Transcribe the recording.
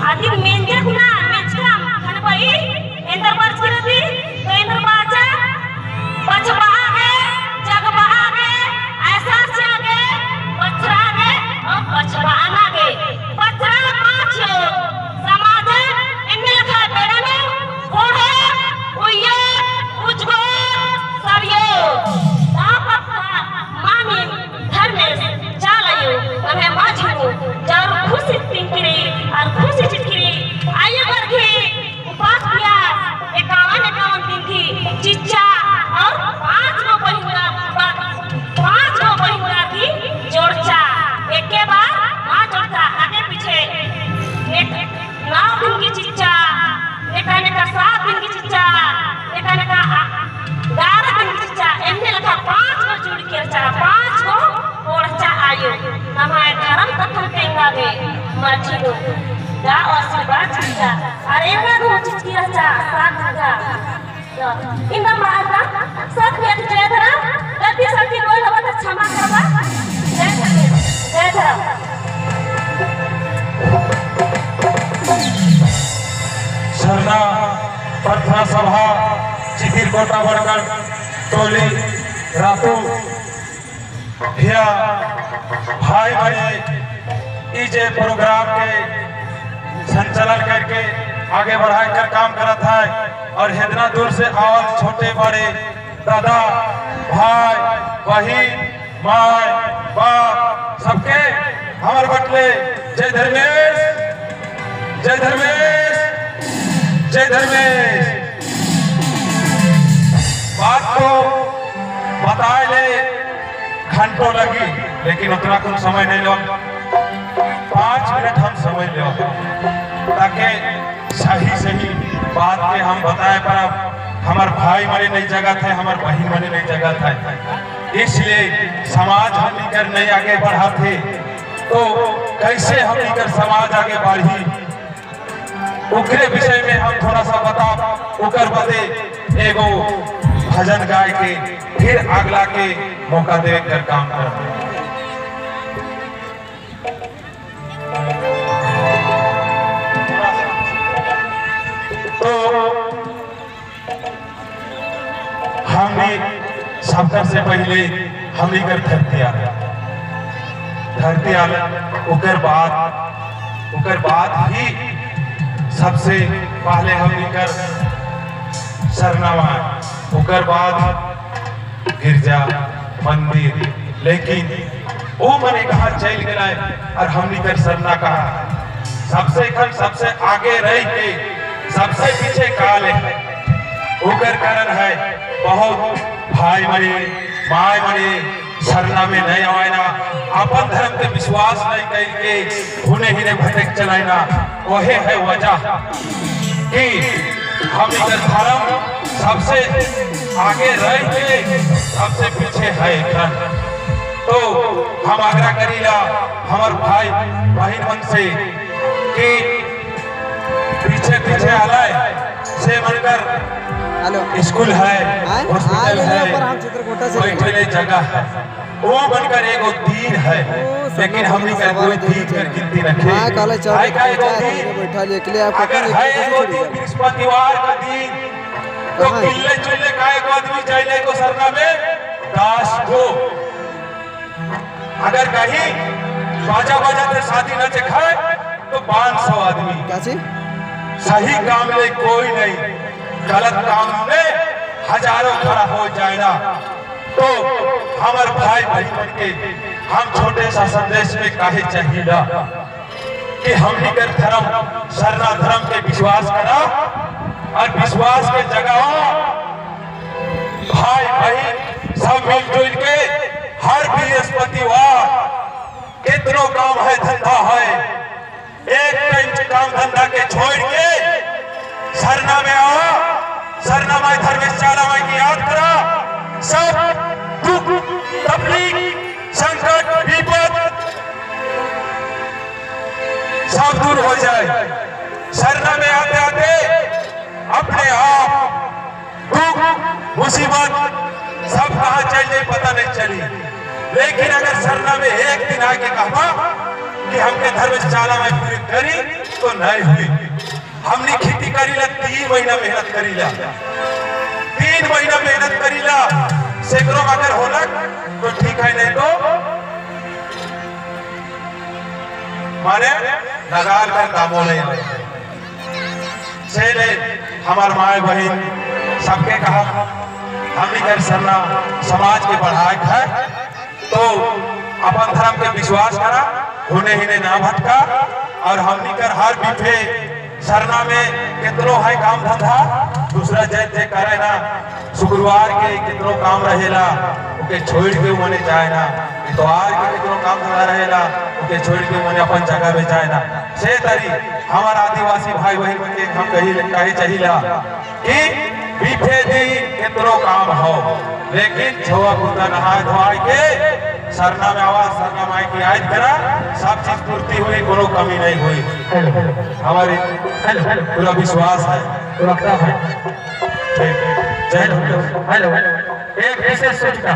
आधी मेंढ्या कुणा मेचका खनबाई इंदर बरसरती तो इंदर बाचा बचबा है जगबा है ऐसा चागे बचरा है और बचबा आगे बचरा माछो समाज इनने लखा बेड़ा ने ओढ़े उये उजगो सरियो दापका मानी धर्मेश चालायो तमे माझो जारू खुशी तिंकरी और खुशी चिटकरी आये बरखे उपास किया 51 दिन की चिच्चा और 5 गो पहिमुरा की जोड़चा एक के बाद मां जोड़चा आगे पीछे एक 9 दिन की चिच्चा एक आने का 7 दिन की चिच्चा एक आने का 11 दिन की चिच्चा इनने लगा 5 गो जोड़ के चा 5 गो ओड़चा आयो हमारे धर्म तत्व तेंगा गे मर्जी दा आशीर्वाद चिच्चा अरे ना दो चिच्ची चा साथ गा इंदा मारना सब में जय धर्म गलती सल्ती कोई हो तो क्षमा करवा जय धर्म सरना प्रार्थना सभा चिथिर कोटा बढ़कर टोली रातों भैया भाई बड़े इजे प्रोग्राम के संचालन करके आगे बढ़ा कर काम करता है और इतना दूर से आवल छोटे बड़े दादा भाई बहन माय बाप सबके हमारे बटले जय धर्मेश जय धर्मेश जय धर्मेश। बात तो बताए ले घंटों लगी लेकिन उतना कुछ समय नहीं लो 5 मिनट हम समझ लो ताकि सही सही बात के हम बताए पर हमारे भाई मरे नई जगह थे हमारे बहन मरे नई जगह थे इसलिए समाज हम लेकर नहीं आगे बढ़ा थे तो कैसे हम लेकर समाज आगे बढ़ी उकरे विषय में हम थोड़ा सा बता उकर बदे एगो भजन गाय के फिर अगला के मौका दे कर काम कर तो हमने सबसे पहले हम लेकर धरती आला उकर बाद ही सबसे पहले हम लेकर सरनामा उकर बाद गिरजा मंदिर लेकिन वो मने कहा चल गया और हम लेकर सरना कहा सबसे आगे रह के सबसे पीछे काल है उगर कारण है बहुत भाई मरे माय मरे सरना में नहीं आना अपन धर्म पे विश्वास नहीं करके उन्हें ही भटक चलाना वही है वजह कि हम इधर धर्म सबसे आगे रह के सबसे पीछे है तो हम आग्रह करीला हमारे भाई बहन मन से कि पीछे आलाय से बनकर स्कूल है हॉस्पिटल है बैठने जगह है वो बनकर एगो दीन है लेकिन हमने का कोई दीन कर गिनती रखे आय का एगो दीन अगर है एगो दीन बृहस्पतिवार का दीन तो किल्ले चुल्ले का एगो आदमी चाहिए को सरना में 10 को अगर कहीं बाजा से शादी न चखाए तो 500 आदमी सही काम में कोई नहीं गलत काम में हजारों खड़ा हो जाएगा तो हमारे भाई बहन के हम छोटे सा संदेश में काहे चाहिए कि हम निकर धर्म सरना धर्म के विश्वास करा और विश्वास के जगह भाई बहन सब मिलजुल के हर बृहस्पतिवार कितनों काम है धंधा है एक टाइम काम धंधा के छोड़ के सरना में आओ सरना माई धर्मेश चाला माई की याद करा सब दुख तकलीफ संकट विपद सब दूर हो जाए सरना में आते आते अपने आप दुख मुसीबत सब कहाँ चल जाए पता नहीं चली लेकिन अगर सरना में एक दिन आके कहा कि हमके धर्मशाला में पूरी करी तो नहीं हुई। हमने खेती करीला 3 महीना मेहनत करीला, 3 महीना मेहनत करीला, सैकड़ों अगर होला तो ठीक है, नहीं तो माने लगाल कर कामों नहीं से हमार माए बहन सबके कहा हमने कर सरना समाज के बढ़ाए है तो अपन धर्म के विश्वास करा, होने ही ने ना भटका। और हमने कर हर बिफे सरना में कितनो है काम धंधा, दूसरा जैसे जे करे ना शुक्रवार के कितनो काम रहेला ओके छोड़ के मने जाए ना, इतवार के कितनो काम धंधा रहेला ओके छोड़ के मने अपन जगह पे जाए ना। से तरी हमारा आदिवासी भाई बहन के हम कहे चाहिला कि बीफे दी कितनो काम हो, लेकिन छुआ कुत्ता नहाए धोआए के सरना में आवाज सरना माई की आयत करा, सब चीज पूर्ति हुई, कोनो कमी नहीं हुई। हमारी पूरा विश्वास है। हेलो, एक विशेष सूचना